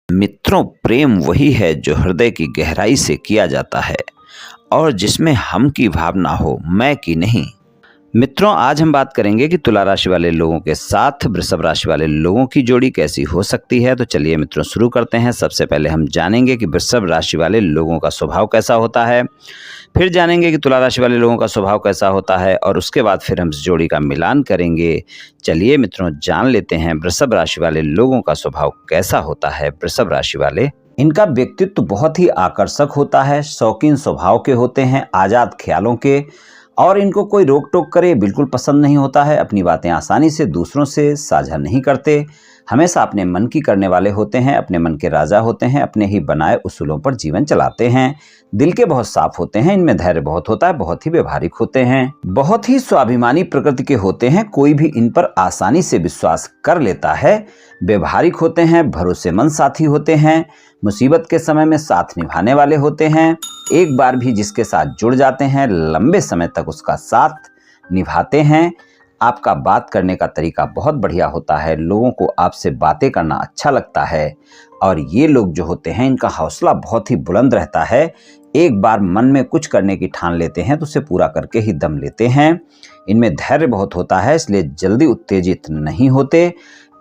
मित्रों, प्रेम वही है जो हृदय की गहराई से किया जाता है और जिसमें हम की भावना हो, मैं की नहीं। मित्रों, आज हम बात करेंगे कि तुला राशि वाले लोगों के साथ वृषभ राशि वाले लोगों की जोड़ी कैसी हो सकती है। तो चलिए मित्रों, शुरू करते हैं। सबसे पहले हम जानेंगे कि वृषभ राशि वाले लोगों का स्वभाव कैसा होता है, फिर जानेंगे कि तुला राशि वाले लोगों का स्वभाव कैसा होता है और उसके बाद फिर हम इस जोड़ी का मिलान करेंगे। चलिए मित्रों, जान लेते हैं वृषभ राशि वाले लोगों का स्वभाव कैसा होता है। वृषभ राशि वाले, इनका व्यक्तित्व बहुत ही आकर्षक होता है, शौकीन स्वभाव के होते हैं, आजाद ख्यालों के, और इनको कोई रोक टोक करे बिल्कुल पसंद नहीं होता है। अपनी बातें आसानी से दूसरों से साझा नहीं करते, हमेशा अपने मन की करने वाले होते हैं, अपने मन के राजा होते हैं, अपने ही बनाए उसूलों पर जीवन चलाते हैं। दिल के बहुत साफ होते हैं, इनमें धैर्य बहुत होता है, बहुत ही व्यवहारिक होते हैं, बहुत ही स्वाभिमानी प्रकृति के होते हैं, कोई भी इन पर आसानी से विश्वास कर लेता है। व्यवहारिक होते हैं, भरोसेमंद साथी होते हैं, मुसीबत के समय में साथ निभाने वाले होते हैं। एक बार भी जिसके साथ जुड़ जाते हैं, लंबे समय तक उसका साथ निभाते हैं। आपका बात करने का तरीका बहुत बढ़िया होता है, लोगों को आपसे बातें करना अच्छा लगता है और ये लोग जो होते हैं, इनका हौसला बहुत ही बुलंद रहता है। एक बार मन में कुछ करने की ठान लेते हैं तो उसे पूरा करके ही दम लेते हैं। इनमें धैर्य बहुत होता है, इसलिए जल्दी उत्तेजित नहीं होते।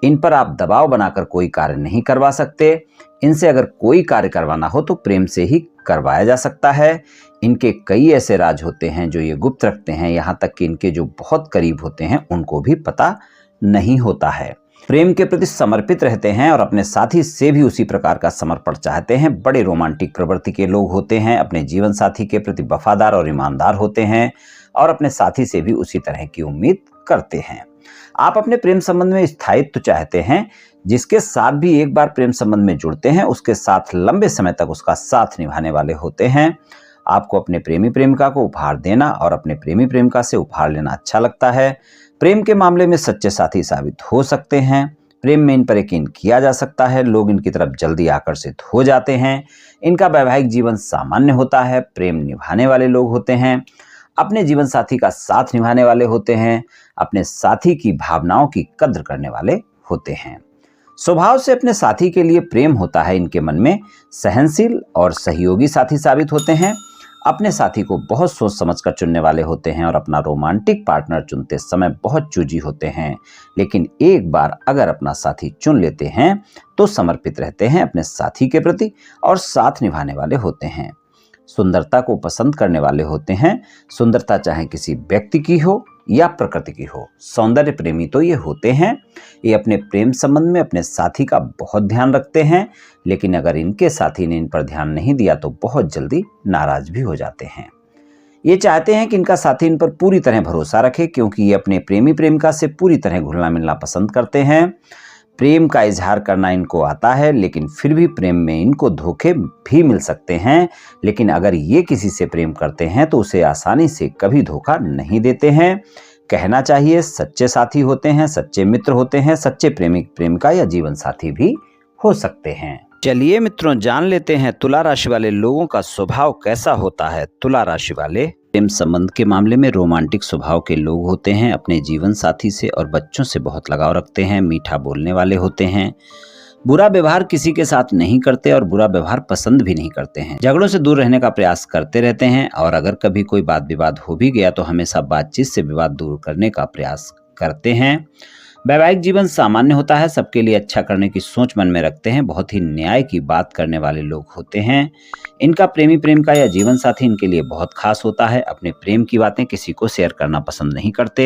इन पर आप दबाव बनाकर कोई कार्य नहीं करवा सकते। इनसे अगर कोई कार्य करवाना हो तो प्रेम से ही करवाया जा सकता है। इनके कई ऐसे राज होते हैं जो ये गुप्त रखते हैं, यहाँ तक कि इनके जो बहुत करीब होते हैं उनको भी पता नहीं होता है। प्रेम के प्रति समर्पित रहते हैं और अपने साथी से भी उसी प्रकार का समर्पण चाहते हैं। बड़े रोमांटिक प्रवृत्ति के लोग होते हैं, अपने जीवन साथी के प्रति वफादार और ईमानदार होते हैं और अपने साथी से भी उसी तरह की उम्मीद करते हैं। आप अपने प्रेम संबंध में स्थायित्व चाहते हैं, जिसके साथ भी एक बार प्रेम संबंध में जुड़ते हैं उसके साथ लंबे समय तक उसका साथ निभाने वाले होते हैं। आपको अपने प्रेमी प्रेमिका को उपहार देना और अपने प्रेमी प्रेमिका से उपहार लेना अच्छा लगता है। प्रेम के मामले में सच्चे साथी साबित हो सकते हैं। प्रेम में इन पर यकीन किया जा सकता है, लोग इनकी तरफ जल्दी आकर्षित हो जाते हैं। इनका वैवाहिक जीवन सामान्य होता है, प्रेम निभाने वाले लोग होते हैं, अपने जीवन साथी का साथ निभाने वाले होते हैं, अपने साथी की भावनाओं की कद्र करने वाले होते हैं। स्वभाव से अपने साथी के लिए प्रेम होता है इनके मन में, सहनशील और सहयोगी साथी साबित होते हैं। अपने साथी को बहुत सोच समझकर चुनने वाले होते हैं और अपना रोमांटिक पार्टनर चुनते समय बहुत चूजी होते हैं, लेकिन एक बार अगर अपना साथी चुन लेते हैं तो समर्पित रहते हैं अपने साथी के प्रति और साथ निभाने वाले होते हैं। सुंदरता को पसंद करने वाले होते हैं, सुंदरता चाहे किसी व्यक्ति की हो या प्रकृति की हो, सौंदर्य प्रेमी तो ये होते हैं। ये अपने प्रेम संबंध में अपने साथी का बहुत ध्यान रखते हैं, लेकिन अगर इनके साथी ने इन पर ध्यान नहीं दिया तो बहुत जल्दी नाराज भी हो जाते हैं। ये चाहते हैं कि इनका साथी इन पर पूरी तरह भरोसा रखे, क्योंकि ये अपने प्रेमी प्रेमिका से पूरी तरह घुलना मिलना पसंद करते हैं। प्रेम का इजहार करना इनको आता है, लेकिन फिर भी प्रेम में इनको धोखे भी मिल सकते हैं। लेकिन अगर ये किसी से प्रेम करते हैं तो उसे आसानी से कभी धोखा नहीं देते हैं। कहना चाहिए सच्चे साथी होते हैं, सच्चे मित्र होते हैं, सच्चे प्रेमिक प्रेमिका या जीवन साथी भी हो सकते हैं। चलिए मित्रों, जान लेते हैं तुला राशि वाले लोगों का स्वभाव कैसा होता है। तुला राशि वाले प्रेम संबंध के मामले में रोमांटिक स्वभाव के लोग होते हैं, अपने जीवन साथी से और बच्चों से बहुत लगाव रखते हैं, मीठा बोलने वाले होते हैं, बुरा व्यवहार किसी के साथ नहीं करते और बुरा व्यवहार पसंद भी नहीं करते हैं, झगड़ों से दूर रहने का प्रयास करते रहते हैं और अगर कभी कोई बात विवाद हो भी गया तो हमेशा बातचीत से विवाद दूर करने का प्रयास करते हैं। वैवाहिक जीवन सामान्य होता है, सबके लिए अच्छा करने की सोच मन में रखते हैं, बहुत ही न्याय की बात करने वाले लोग होते हैं। इनका प्रेमी प्रेमिका या जीवन साथी इनके लिए बहुत खास होता है, अपने प्रेम की बातें किसी को शेयर करना पसंद नहीं करते।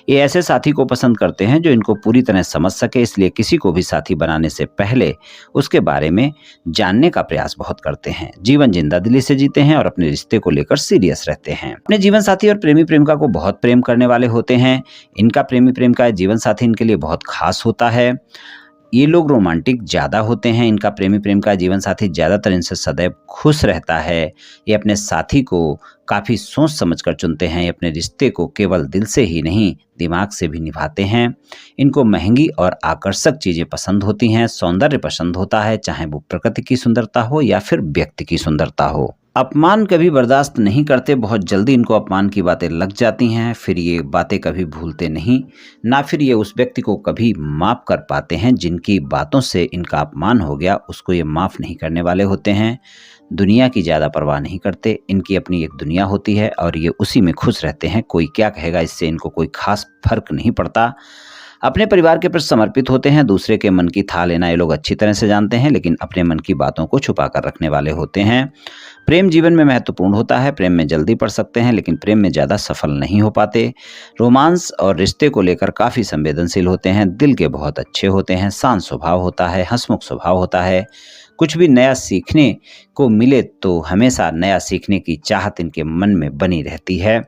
ये ऐसे साथी को पसंद करते हैं जो इनको पूरी तरह समझ सके, इसलिए किसी को भी साथी बनाने से पहले उसके बारे में जानने का प्रयास बहुत करते हैं। जीवन जिंदादिली से जीते हैं और अपने रिश्ते को लेकर सीरियस रहते हैं। अपने जीवन साथी और प्रेमी प्रेमिका को बहुत प्रेम करने वाले होते हैं। इनका प्रेमी प्रेमिका या जीवन साथी इनके लिए बहुत खास होता है। ये लोग रोमांटिक ज्यादा होते हैं। इनका प्रेमी प्रेमिका जीवन साथी ज्यादातर इनसे सदैव खुश रहता है। ये अपने साथी को काफी सोच समझकर चुनते हैं। ये अपने रिश्ते को केवल दिल से ही नहीं, दिमाग से भी निभाते हैं। इनको महंगी और आकर्षक चीजें पसंद होती हैं, सौंदर्य पसंद होता है, चाहे वो प्रकृति की सुंदरता हो या फिर व्यक्ति की सुंदरता हो। अपमान कभी बर्दाश्त नहीं करते, बहुत जल्दी इनको अपमान की बातें लग जाती हैं, फिर ये बातें कभी भूलते नहीं, ना फिर ये उस व्यक्ति को कभी माफ़ कर पाते हैं जिनकी बातों से इनका अपमान हो गया, उसको ये माफ़ नहीं करने वाले होते हैं। दुनिया की ज़्यादा परवाह नहीं करते, इनकी अपनी एक दुनिया होती है और ये उसी में खुश रहते हैं, कोई क्या कहेगा इससे इनको कोई ख़ास फ़र्क नहीं पड़ता। अपने परिवार के प्रति समर्पित होते हैं, दूसरे के मन की थाह लेना ये लोग अच्छी तरह से जानते हैं, लेकिन अपने मन की बातों को छुपा कर रखने वाले होते हैं। प्रेम जीवन में महत्वपूर्ण होता है, प्रेम में जल्दी पड़ सकते हैं लेकिन प्रेम में ज़्यादा सफल नहीं हो पाते। रोमांस और रिश्ते को लेकर काफ़ी संवेदनशील होते हैं, दिल के बहुत अच्छे होते हैं, शांत स्वभाव होता है, हंसमुख स्वभाव होता है। कुछ भी नया सीखने को मिले तो हमेशा नया सीखने की चाहत इनके मन में बनी रहती है।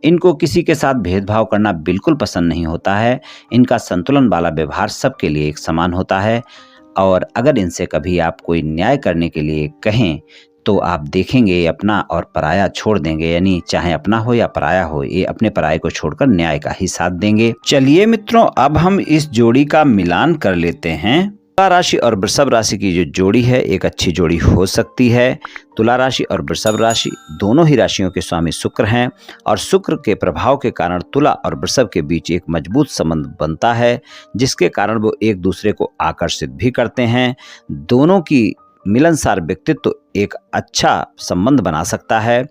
इनको किसी के साथ भेदभाव करना बिल्कुल पसंद नहीं होता है। इनका संतुलन वाला व्यवहार सबके लिए एक समान होता है और अगर इनसे कभी आप कोई न्याय करने के लिए कहें तो आप देखेंगे ये अपना और पराया छोड़ देंगे, यानी चाहे अपना हो या पराया हो, ये अपने पराये को छोड़कर न्याय का ही साथ देंगे। चलिए मित्रों, अब हम इस जोड़ी का मिलान कर लेते हैं। तुला राशि और वृषभ राशि की जो जोड़ी है एक अच्छी जोड़ी हो सकती है। तुला राशि और वृषभ राशि दोनों ही राशियों के स्वामी शुक्र हैं और शुक्र के प्रभाव के कारण तुला और वृषभ के बीच एक मजबूत संबंध बनता है, जिसके कारण वो एक दूसरे को आकर्षित भी करते हैं। दोनों की मिलनसार व्यक्तित्व एक अच्छा संबंध बना सकता है।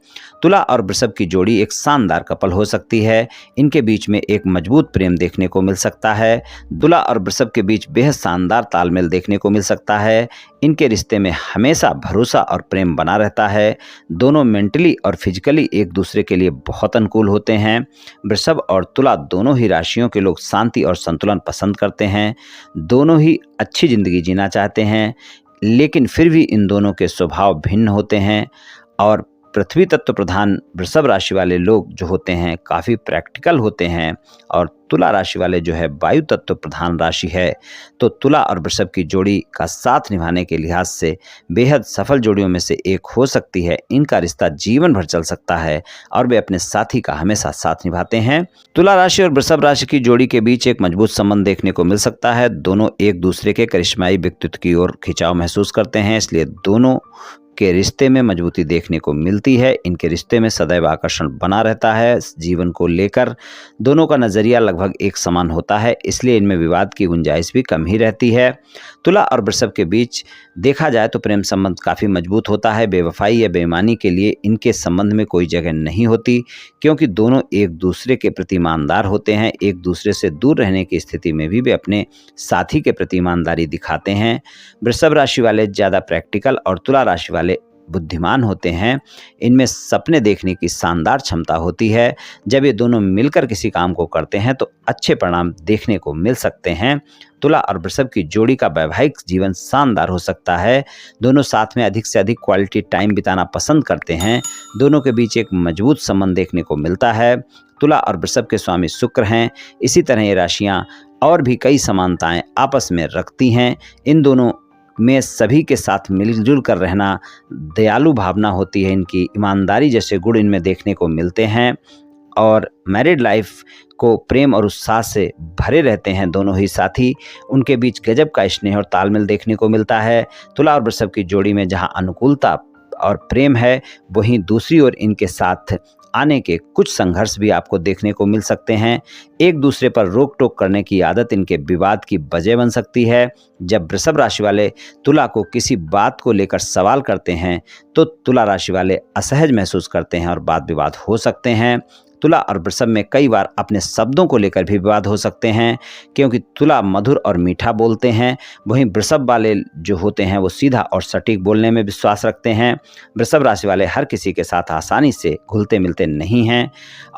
तुला और वृषभ की जोड़ी एक शानदार कपल हो सकती है। इनके बीच में एक मजबूत प्रेम देखने को मिल सकता है। तुला और वृषभ के बीच बेहद शानदार तालमेल देखने को मिल सकता है। इनके रिश्ते में हमेशा भरोसा और प्रेम बना रहता है। दोनों मेंटली और फिजिकली एक दूसरे के लिए बहुत अनुकूल होते हैं। वृषभ और तुला दोनों ही राशियों के लोग शांति और संतुलन पसंद करते हैं। दोनों ही अच्छी जिंदगी जीना चाहते हैं, लेकिन फिर भी इन दोनों के स्वभाव भिन्न होते हैं और पृथ्वी तत्व प्रधान वृषभ राशि वाले लोग जो होते हैं काफ़ी प्रैक्टिकल होते हैं और तुला राशि वाले जो है वायु तत्व प्रधान राशि है। तो तुला और वृषभ की जोड़ी का साथ निभाने के लिहाज से बेहद सफल जोड़ियों में से एक हो सकती है। इनका रिश्ता जीवन भर चल सकता है और वे अपने साथी का हमेशा साथ निभाते हैं। तुला राशि और वृषभ राशि की जोड़ी के बीच एक मजबूत संबंध देखने को मिल सकता है। दोनों एक दूसरे के करिश्माई व्यक्तित्व की ओर खिंचाव महसूस करते हैं, इसलिए दोनों के रिश्ते में मजबूती देखने को मिलती है। इनके रिश्ते में सदैव आकर्षण बना रहता है। जीवन को लेकर दोनों का नज़रिया लगभग एक समान होता है, इसलिए इनमें विवाद की गुंजाइश भी कम ही रहती है। तुला और वृषभ के बीच देखा जाए तो प्रेम संबंध काफ़ी मजबूत होता है। बेवफाई या बेईमानी के लिए इनके संबंध में कोई जगह नहीं होती, क्योंकि दोनों एक दूसरे के प्रति ईमानदार होते हैं। एक दूसरे से दूर रहने की स्थिति में भी वे अपने साथी के प्रति ईमानदारी दिखाते हैं। वृषभ राशि वाले ज़्यादा प्रैक्टिकल और तुला राशि वाले बुद्धिमान होते हैं। इनमें सपने देखने की शानदार क्षमता होती है। जब ये दोनों मिलकर किसी काम को करते हैं तो अच्छे परिणाम देखने को मिल सकते हैं। तुला और वृषभ की जोड़ी का वैवाहिक जीवन शानदार हो सकता है। दोनों साथ में अधिक से अधिक क्वालिटी टाइम बिताना पसंद करते हैं। दोनों के बीच एक मजबूत संबंध देखने को मिलता है। तुला और वृषभ के स्वामी शुक्र हैं। इसी तरह ये राशियां और भी कई समानताएं आपस में रखती हैं। इन दोनों में सभी के साथ मिलजुल कर रहना, दयालु भावना होती है इनकी, ईमानदारी जैसे गुण इनमें देखने को मिलते हैं और मैरिड लाइफ को प्रेम और उत्साह से भरे रहते हैं दोनों ही साथी। उनके बीच गजब का स्नेह और तालमेल देखने को मिलता है। तुला और वृषभ की जोड़ी में जहां अनुकूलता और प्रेम है, वहीं दूसरी ओर इनके साथ आने के कुछ संघर्ष भी आपको देखने को मिल सकते हैं। एक दूसरे पर रोक टोक करने की आदत इनके विवाद की वजह बन सकती है। जब वृषभ राशि वाले तुला को किसी बात को लेकर सवाल करते हैं तो तुला राशि वाले असहज महसूस करते हैं और वाद विवाद हो सकते हैं। तुला और वृषभ में कई बार अपने शब्दों को लेकर भी विवाद हो सकते हैं, क्योंकि तुला मधुर और मीठा बोलते हैं, वहीं वृषभ वाले जो होते हैं वो सीधा और सटीक बोलने में विश्वास रखते हैं। वृषभ राशि वाले हर किसी के साथ आसानी से घुलते मिलते नहीं हैं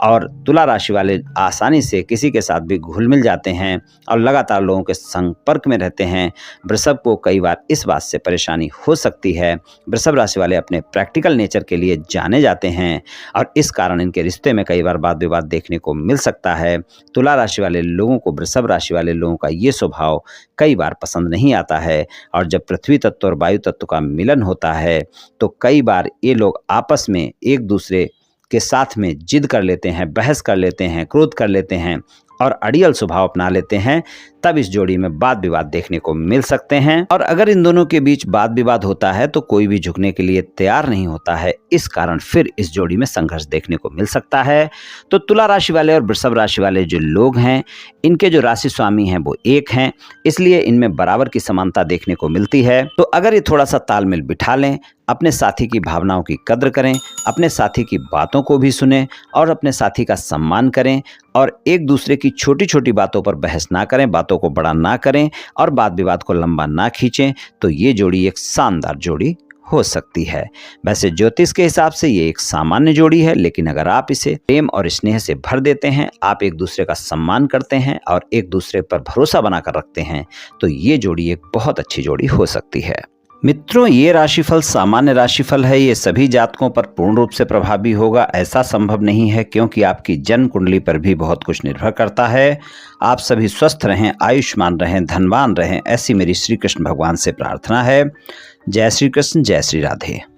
और तुला राशि वाले आसानी से किसी के साथ भी घुल मिल जाते हैं और लगातार लोगों के संपर्क में रहते हैं। वृषभ को कई बार इस बात से परेशानी हो सकती है। वृषभ राशि वाले अपने प्रैक्टिकल नेचर के लिए जाने जाते हैं और इस कारण इनके रिश्ते में कई बार वाद विवाद देखने को मिल सकता है। तुला राशि वाले लोगों को वृषभ राशि वाले लोगों का ये स्वभाव कई बार पसंद नहीं आता है और जब पृथ्वी तत्व और वायु तत्व का मिलन होता है तो कई बार ये लोग आपस में एक दूसरे के साथ में जिद कर लेते हैं, बहस कर लेते हैं, क्रोध कर लेते हैं और अड़ियल स्वभाव अपना लेते हैं। तब इस जोड़ी में वाद विवाद देखने को मिल सकते हैं। और अगर इन दोनों के बीच वाद विवाद होता है तो कोई भी झुकने के लिए तैयार नहीं होता है, इस कारण फिर इस जोड़ी में संघर्ष देखने को मिल सकता है। तो तुला राशि वाले और वृषभ राशि वाले जो लोग हैं, इनके जो राशि स्वामी हैं वो एक हैं, इसलिए इनमें बराबर की समानता देखने को मिलती है। तो अगर ये थोड़ा सा तालमेल बिठा लें, अपने साथी की भावनाओं की कद्र करें, अपने साथी की बातों को भी सुनें और अपने साथी का सम्मान करें और एक दूसरे की छोटी छोटी बातों पर बहस ना करें, बातों को बड़ा ना करें और वाद विवाद को लंबा ना खींचें, तो ये जोड़ी एक शानदार जोड़ी हो सकती है। वैसे ज्योतिष के हिसाब से ये एक सामान्य जोड़ी है, लेकिन अगर आप इसे प्रेम और स्नेह से भर देते हैं, आप एक दूसरे का सम्मान करते हैं और एक दूसरे पर भरोसा बनाकर रखते हैं, तो ये जोड़ी एक बहुत अच्छी जोड़ी हो सकती है। मित्रों, ये राशिफल सामान्य राशिफल है, ये सभी जातकों पर पूर्ण रूप से प्रभावी होगा ऐसा संभव नहीं है, क्योंकि आपकी जन्म कुंडली पर भी बहुत कुछ निर्भर करता है। आप सभी स्वस्थ रहें, आयुष्मान रहें, धनवान रहें, ऐसी मेरी श्री कृष्ण भगवान से प्रार्थना है। जय श्री कृष्ण, जय श्री राधे।